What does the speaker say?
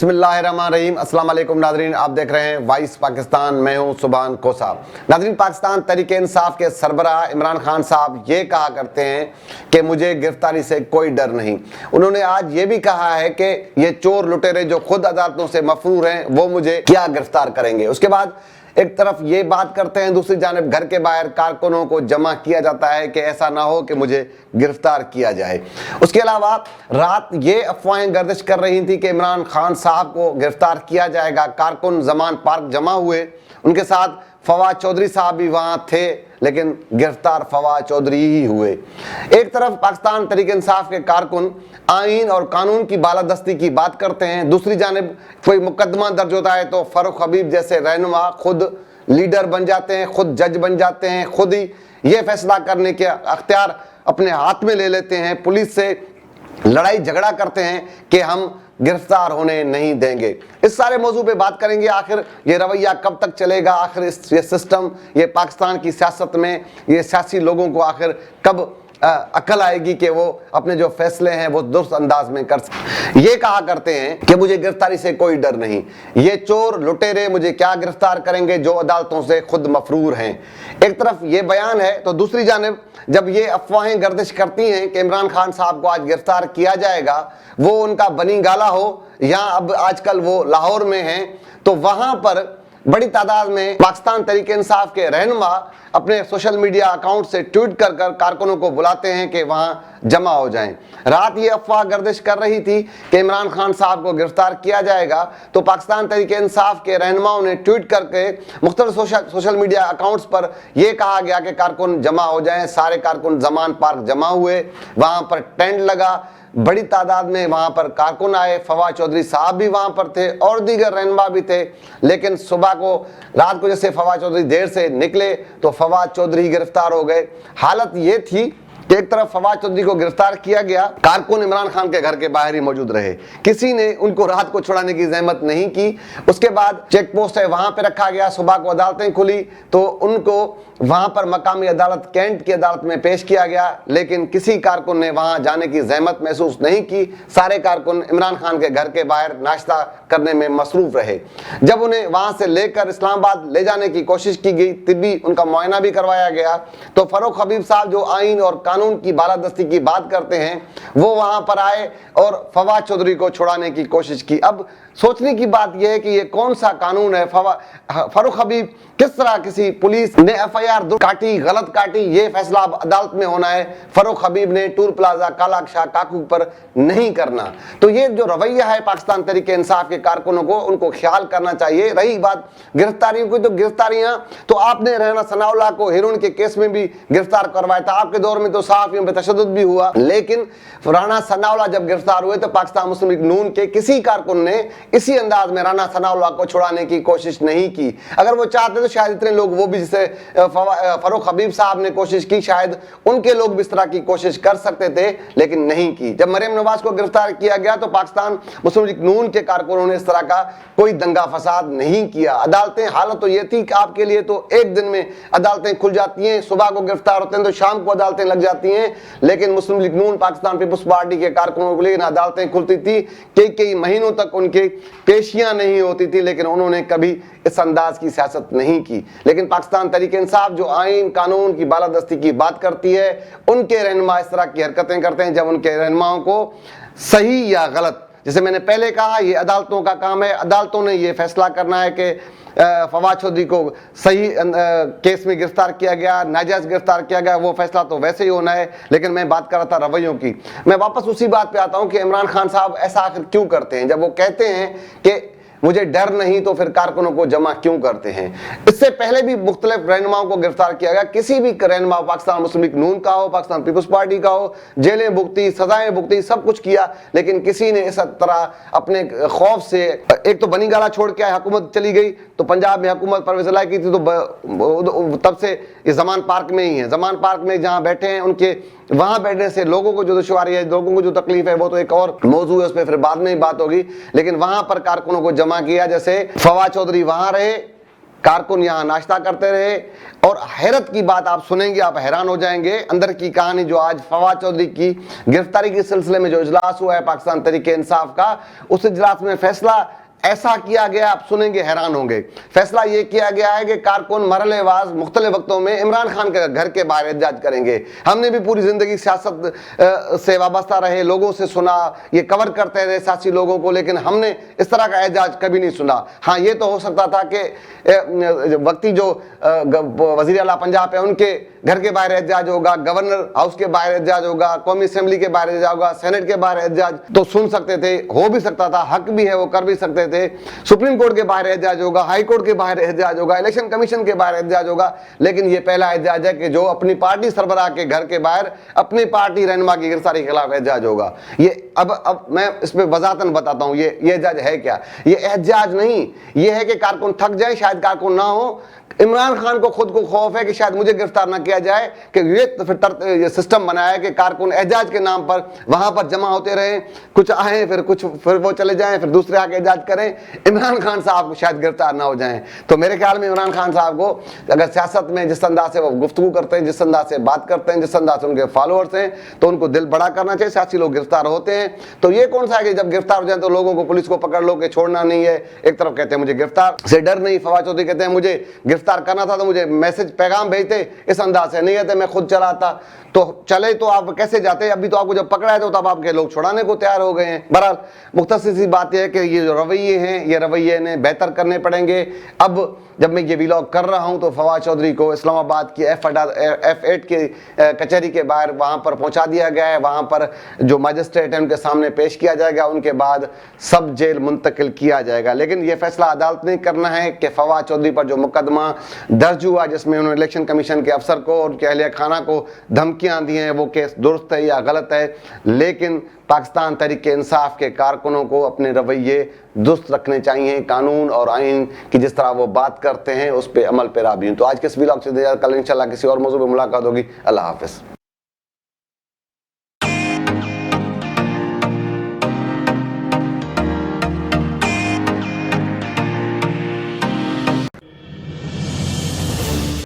बिस्मिल्लाहिर्रहमानिर्रहीम। अस्सलाम वालेकुम नाज़रीन, आप देख रहे हैं वॉइस पाकिस्तान। मैं हूं सुभान कोसा। नाज़रीन, पाकिस्तान तहरीके इंसाफ के सरबराह इमरान खान साहब ये कहा करते हैं कि मुझे गिरफ्तारी से कोई डर नहीं। उन्होंने आज ये भी कहा है कि ये चोर लुटेरे जो खुद अदालतों से मफरूर हैं वो मुझे क्या गिरफ्तार करेंगे। उसके बाद एक तरफ ये बात करते हैं, दूसरी जानिब घर के बाहर कारकुनों को जमा किया जाता है कि ऐसा ना हो कि मुझे गिरफ्तार किया जाए। उसके अलावा रात ये अफवाहें गर्दिश कर रही थी कि इमरान खान साहब को गिरफ्तार किया जाएगा। कारकुन जमान पार्क जमा हुए, उनके साथ फवाद चौधरी साहब भी वहां थे, लेकिन गिरफ्तार फवाद चौधरी ही हुए। एक तरफ पाकिस्तान तहरीक इंसाफ के कारकुन आईन और कानून की बालादस्ती की बात करते हैं, दूसरी जानिब कोई मुकदमा दर्ज होता है तो फारूक हबीब जैसे रहनुमा खुद लीडर बन जाते हैं, खुद जज बन जाते हैं, खुद ही ये फैसला करने के अख्तियार अपने हाथ में ले लेते हैं, पुलिस से लड़ाई झगड़ा करते हैं कि हम गिरफ्तार होने नहीं देंगे। इस सारे मौजू पे बात करेंगे। आखिर ये रवैया कब तक चलेगा, आखिर ये सिस्टम, ये पाकिस्तान की सियासत में ये सियासी लोगों को आखिर कब अकल आएगी कि वो अपने जो फैसले हैं वो दुरुस्त अंदाज में कर सकें। ये कहा करते हैं कि मुझे गिरफ्तारी से कोई डर नहीं, ये चोर लुटेरे मुझे क्या गिरफ्तार करेंगे जो अदालतों से खुद मफरूर हैं। एक तरफ ये बयान है तो दूसरी जानिब जब ये अफवाहें गर्दिश करती हैं कि इमरान खान साहब को आज गिरफ्तार किया जाएगा, वो उनका बनी गाला हो या अब आजकल वो लाहौर में हैं, तो वहां पर बड़ी तादाद में पाकिस्तान तहरीक इंसाफ के रहनुमा अपने सोशल मीडिया अकाउंट से ट्वीट कर कारकुनों को बुलाते हैं कि वहां जमा हो जाएं। रात ये अफवाह गर्दिश कर रही थी कि इमरान खान साहब को गिरफ्तार किया जाएगा, तो पाकिस्तान तहरीक इंसाफ के रहनुमाओं ने ट्वीट करके मुख्तलिफ सोशल मीडिया अकाउंट्स पर यह कहा गया कि कारकुन जमा हो जाएं। सारे कारकुन जमान पार्क जमा हुए, वहां पर टेंट लगा, बड़ी तादाद में वहां पर कारकुन आए, फवाद चौधरी साहब भी वहां पर थे और दीगर रहनुमा भी थे। लेकिन सुबह को रात को जैसे फवाद चौधरी देर से निकले तो फवाद चौधरी गिरफ्तार हो गए। हालत ये थी कि एक तरफ फवाद चौधरी को गिरफ्तार किया गया, कारकुन इमरान खान के घर के बाहर ही मौजूद रहे, किसी ने उनको रात को छुड़ाने की जहमत नहीं की। उसके बाद चेक पोस्ट है वहां पे रखा गया, सुबह को अदालतें खुली तो उनको वहां पर मकामी अदालत कैंट की अदालत में पेश किया गया, लेकिन किसी कारकुन ने वहां जाने की जहमत महसूस नहीं की। सारे कारकुन इमरान खान के घर के बाहर नाश्ता करने में मसरूफ रहे। जब उन्हें वहां से लेकर इस्लामाबाद ले जाने की कोशिश की गई, तिब्बी उनका मुआयना भी करवाया गया, तो फारूक हबीब साहब जो आईन और कानून की बालादस्ती की बात करते हैं वो वहां पर आए और फवाद चौधरी को छुड़ाने की कोशिश की। अब सोचने की बात यह है कि ये कौन सा कानून है। फारूक हबीब किस तरह किसी पुलिस ने एफआईआर काटी, गलत काटी, ये फैसला अब अदालत में होना है। फारूक हबीब ने टूर प्लाजा काला शाह काकू पर नहीं करना। तो ये जो रवैया है पाकिस्तान तहरीक इंसाफ के कारकुनों को, उनको ख्याल करना चाहिए। रही बात गिरफ्तारियों की, तो गिरफ्तारियां तो आपने राना सनाउल्लाह को हेरोइन के केस में भी गिरफ्तार करवाया था, आपके दौर में तो सहाफियों पर तशद्दुद भी हुआ, लेकिन राना सनाउल्लाह जब गिरफ्तार हुए तो पाकिस्तान मुस्लिम लीग नून के किसी कारकुन ने इसी अंदाज में राना सनाउल्लाह को छुड़ाने की कोशिश नहीं की। अगर वो चाहते तो शायद इतने लोग, वो भी जैसे फारूक हबीब साहब ने कोशिश की, शायद उनके लोग भी इस तरह की कोशिश कर सकते थे, लेकिन नहीं की। जब मरियम नवाज को गिरफ्तार किया गया तो पाकिस्तान मुस्लिम लीग नून के कारकुनों ने इस तरह का कोई दंगा फसाद नहीं किया। अदालतें, हालत तो ये थी कि आपके लिए तो एक दिन में अदालतें खुल जाती हैं, सुबह को गिरफ्तार होते हैं तो शाम को अदालतें लग जाती हैं, लेकिन मुस्लिम लीग नून पाकिस्तान पीपुल्स पार्टी के कारकुनों को लेकिन अदालतें खुलती थी, कई महीनों तक उनके पेशियां नहीं होती थी, लेकिन उन्होंने कभी इस अंदाज की सियासत नहीं की। लेकिन पाकिस्तान तहरीक इंसाफ जो आईन कानून की बालादस्ती की बात करती है, उनके रहनुमा इस तरह की हरकतें करते हैं जब उनके रहनुमाओं को सही या गलत, जैसे मैंने पहले कहा, ये अदालतों का काम है। अदालतों ने ये फैसला करना है कि फवाद चौधरी को सही केस में गिरफ्तार किया गया, नाजायज गिरफ्तार किया गया, वो फैसला तो वैसे ही होना है। लेकिन मैं बात कर रहा था रवैयों की। मैं वापस उसी बात पे आता हूं कि इमरान खान साहब ऐसा आखिर क्यों करते हैं। जब वो कहते हैं कि मुझे डर नहीं तो फिर कारकुनों को जमा क्यों करते हैं। इससे पहले भी मुख्तलिफ रहनुमाओं को गिरफ्तार किया गया, किसी भी रहनुमा, पाकिस्तान मुस्लिम लीग नून का हो, पाकिस्तान पीपुल्स पार्टी का हो, जेलें भुगती, सजाएं भुगती, सब कुछ किया, लेकिन किसी ने इस तरह अपने खौफ से, एक तो बनी गाला छोड़ के आए, हुकूमत चली गई तो पंजाब में हुकूमत परवेज इलाही की थी, तो तब से ये जमान पार्क में ही है। जमान पार्क में जहाँ बैठे हैं उनके वहां बैठने से लोगों को जो दुश्वारी है, लोगों को जो तकलीफ है, वो तो एक और मौजू है, उस पर फिर बाद में ही बात होगी। लेकिन वहां पर कारकुनों को जमा किया, जैसे फवाद चौधरी वहां रहे, कारकुन यहाँ नाश्ता करते रहे। और हैरत की बात आप सुनेंगे, आप हैरान हो जाएंगे, अंदर की कहानी जो आज फवाद चौधरी की गिरफ्तारी के सिलसिले में जो इजलास हुआ है पाकिस्तान तहरीक इंसाफ का, उस इजलास में फैसला ऐसा किया गया, आप सुनेंगे हैरान होंगे। फैसला ये किया गया है कि कारकुन मरहलेवार मुख्तलिफ वक्तों में इमरान खान के घर के बाहर एहतजाज करेंगे। हमने भी पूरी जिंदगी सियासत से वाबस्ता रहे, लोगों से सुना, ये कवर करते रहे सियासी लोगों को, लेकिन हमने इस तरह का एहतजाज कभी नहीं सुना। हाँ, ये तो हो सकता था कि वक्ती जो वजीर आला पंजाब है उनके घर के बाहर एहतजाज होगा, गवर्नर हाउस के बाहर एहतजाज होगा, कौमी असेंबली के बाहर एहतजाज होगा, सेनेट के बाहर एहतजाज तो सुन सकते थे, हो भी सकता था, हक भी है, वो कर भी सकते थे। सुप्रीम कोर्ट के बाहर एहतजाज होगा, हाई कोर्ट के बाहर एहतजाज होगा, इलेक्शन कमीशन के बाहर एहतजाज होगा, लेकिन ये पहला एहतजाज है कि जो अपनी पार्टी सरबराह के घर के बाहर अपनी पार्टी रहनुमा की गिरफ्तारी के खिलाफ एहतजाज होगा। ये अब मैं इस पे वजातन बताता हूँ, ये एहतजाज है क्या। ये एहतजाज नहीं, ये है कि कारकुन थक जाए, शायद कारकुन ना हो, इमरान खान को खुद को खौफ है कि शायद मुझे गिरफ्तार ना किया जाए, कि ये सिस्टम बनाया है कि कारकुन एहतजाज के नाम पर वहां पर जमा होते रहे, कुछ आए फिर वो चले जाएं, फिर दूसरे आके एहतजाज करें, इमरान खान साहब को शायद गिरफ्तार ना हो जाएं। तो मेरे ख्याल में इमरान खान साहब को अगर सियासत में जिस अंदाज से वो गुफ्तगू करते हैं, जिस अंदाज से बात करते हैं, जिस अंदाज से उनके फॉलोअर्स हैं, तो उनको दिल बड़ा करना चाहिए। सियासी लोग गिरफ्तार होते हैं तो ये कौन सा है कि जब गिरफ्तार हो जाए तो लोगों को पुलिस को पकड़ लो कि छोड़ना नहीं है। एक तरफ कहते हैं मुझे गिरफ्तार से डर नहीं, फवाद चौधरी कहते हैं मुझे गिरफ्तार करना था तो मुझे मैसेज पैगाम भेजते, इस अंदाज से नहीं कहते मैं खुद चला था। तो चले तो आप कैसे जाते, अभी तो आपको जब पकड़ा है तो तब आपके लोग छुड़ाने को तैयार हो गए हैं। बहरहाल मुख्तसर सी बात यह है कि ये जो रवैये हैं, ये रवैये इन्हें बेहतर करने पड़ेंगे। अब जब मैं ये व्लॉग कर रहा हूं तो फवाद चौधरी को इस्लामाबाद की F8 की कचहरी के बाहर वहां पर पहुंचा दिया गया है, वहां पर जो मजिस्ट्रेट है उनके सामने पेश किया जाएगा, उनके बाद सब जेल मुंतकिल किया जाएगा। लेकिन ये फैसला अदालत ने करना है कि फवाद चौधरी पर जो मुकदमा दर्ज हुआ जिसमें उन्होंने इलेक्शन कमीशन के अफसर को और उनके अहलिया खाना को धमकियां दी हैं, वो केस दुरुस्त है या गलत है। लेकिन पाकिस्तान तहरीक इंसाफ के कारकुनों को अपने रवैये दुरुस्त रखने चाहिए, कानून और आइन की जिस तरह वो बात करते हैं उस पर अमल पैरा भी हूं। तो आज के इस व्लॉग से कल इंशाल्लाह किसी और मौजू पर मुलाकात होगी। अल्लाह हाफिज़।